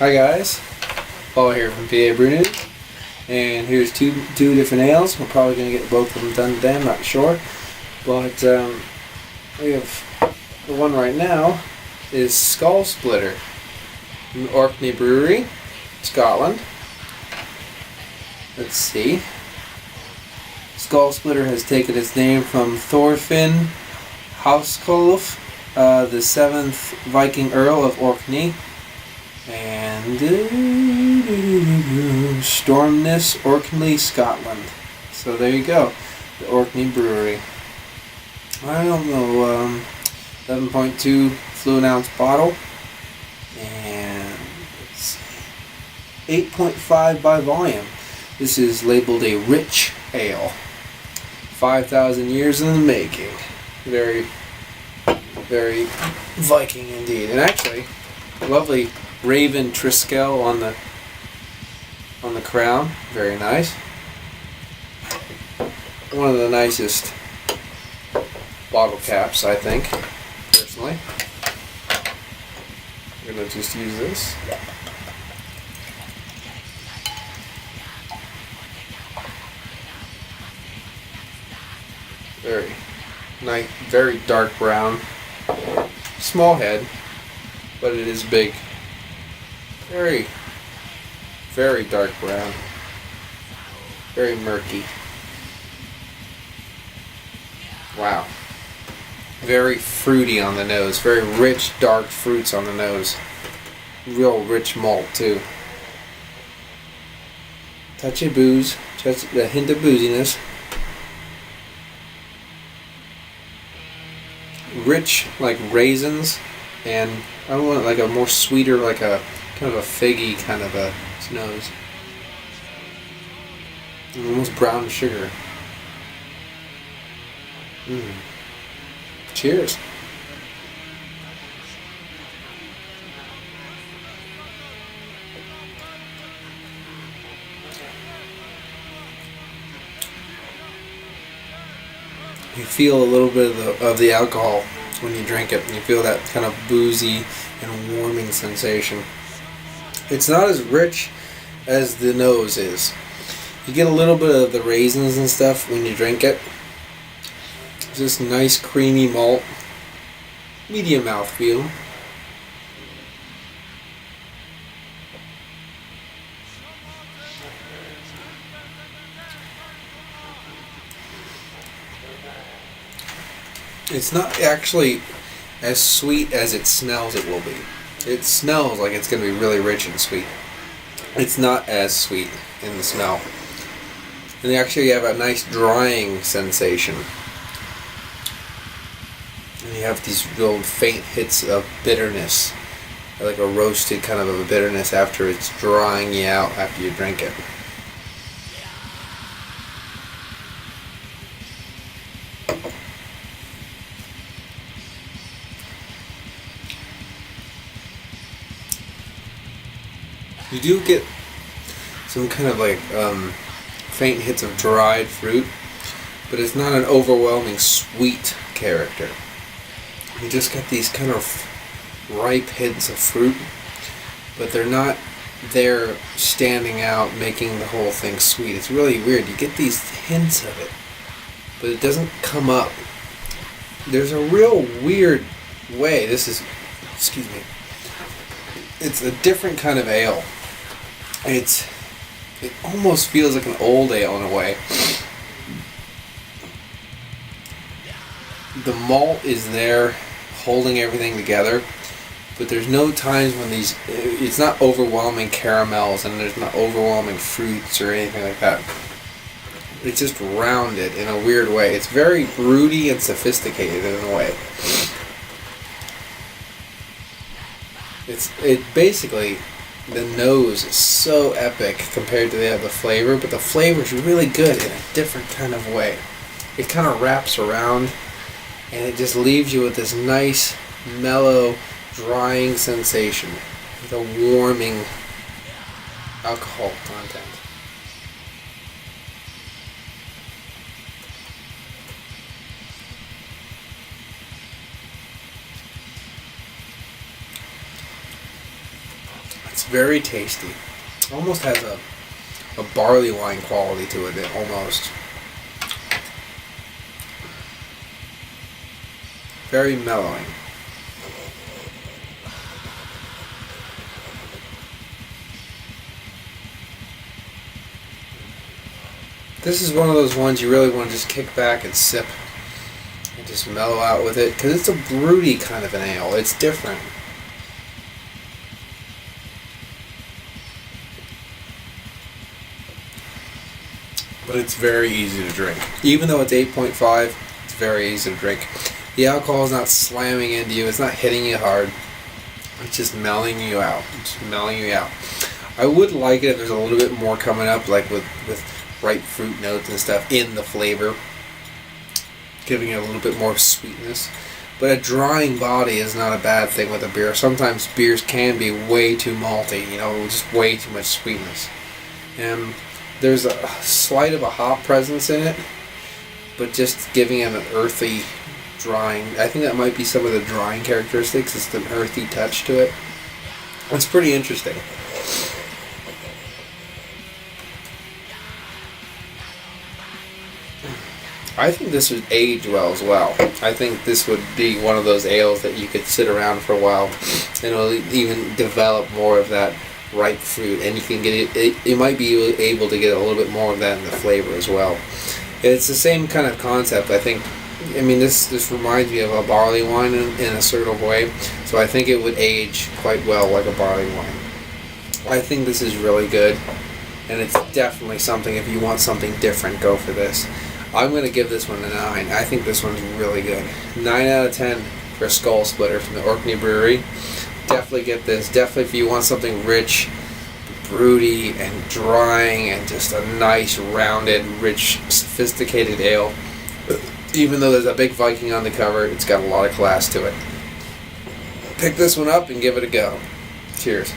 Hi guys, Paul here from PABrewNews, and here's two different ales. We're probably going to get both of them done today, I'm not sure. But we have the one right now is Skull Splitter from Orkney Brewery, Scotland. Let's see. Skull Splitter has taken its name from Thorfinn Hauskolf, the 7th Viking Earl of Orkney, and Stormness, Orkney, Scotland. So there you go, the Orkney Brewery. I don't know, 11.2 fluid ounce bottle, and let's see, 8.5 by volume. This is labeled a rich ale. 5,000 years in the making. Very, very Viking indeed. And actually, lovely raven triskel on the crown. Very nice. One of the nicest bottle caps, I think, personally. I'm gonna just use this. Very nice, very dark brown. Small head, but it is big. Very, very dark brown. Very murky. Wow. Very fruity on the nose. Very rich, dark fruits on the nose. Real rich malt, too. Touch of booze. Just a hint of booziness. Rich, like raisins, and I want like a more sweeter, like a kind of a figgy kind of a nose. Almost brown sugar. Cheers. You feel a little bit of the alcohol when you drink it. You feel that kind of boozy and warming sensation. It's not as rich as the nose is. You get a little bit of the raisins and stuff when you drink it. It's just nice creamy malt. Medium mouthfeel. It's not actually as sweet as it smells it will be. It smells like it's going to be really rich and sweet. It's not as sweet in the smell. And you actually have a nice drying sensation. And you have these real faint hits of bitterness. Like a roasted kind of a bitterness after it's drying you out after you drink it. You do get some kind of like faint hits of dried fruit, but it's not an overwhelming sweet character. You just get these kind of ripe hints of fruit, but they're not there standing out, making the whole thing sweet. It's really weird. You get these hints of it, but it doesn't come up. There's a real weird way. It's a different kind of ale. It almost feels like an old ale in a way. The malt is there holding everything together, but there's no times when it's not overwhelming caramels and there's not overwhelming fruits or anything like that. It's just rounded in a weird way. It's very broody and sophisticated in a way. It basically, the nose is so epic compared to the flavor, but the flavor is really good in a different kind of way. It kind of wraps around, and it just leaves you with this nice, mellow, drying sensation with a warming alcohol content. It's very tasty. Almost has a barley wine quality to it, almost. Very mellowing. This is one of those ones you really want to just kick back and sip and just mellow out with it, because it's a broody kind of an ale. It's different. But it's very easy to drink. Even though it's 8.5, it's very easy to drink. The alcohol is not slamming into you. It's not hitting you hard. It's just mellowing you out. I would like it if there's a little bit more coming up, like with ripe fruit notes and stuff in the flavor, giving it a little bit more sweetness. But a drying body is not a bad thing with a beer. Sometimes beers can be way too malty, just way too much sweetness. And there's a slight of a hop presence in it, but just giving it an earthy drying. I think that might be some of the drying characteristics. It's an earthy touch to it. It's pretty interesting. I think this would age well as well. I think this would be one of those ales that you could sit around for a while and it'll even develop more of that ripe fruit, and you can get it. You might be able to get a little bit more of that in the flavor as well. It's the same kind of concept. I think. I mean, this reminds me of a barley wine in a sort of way. So I think it would age quite well like a barley wine. I think this is really good, and it's definitely something. If you want something different, go for this. I'm going to give this one a 9. I think this one's really good. 9 out of 10 for a Skull Splitter from the Orkney Brewery. Definitely get this. Definitely if you want something rich, broody, and drying, and just a nice, rounded, rich, sophisticated ale. Even though there's a big Viking on the cover, it's got a lot of class to it. Pick this one up and give it a go. Cheers.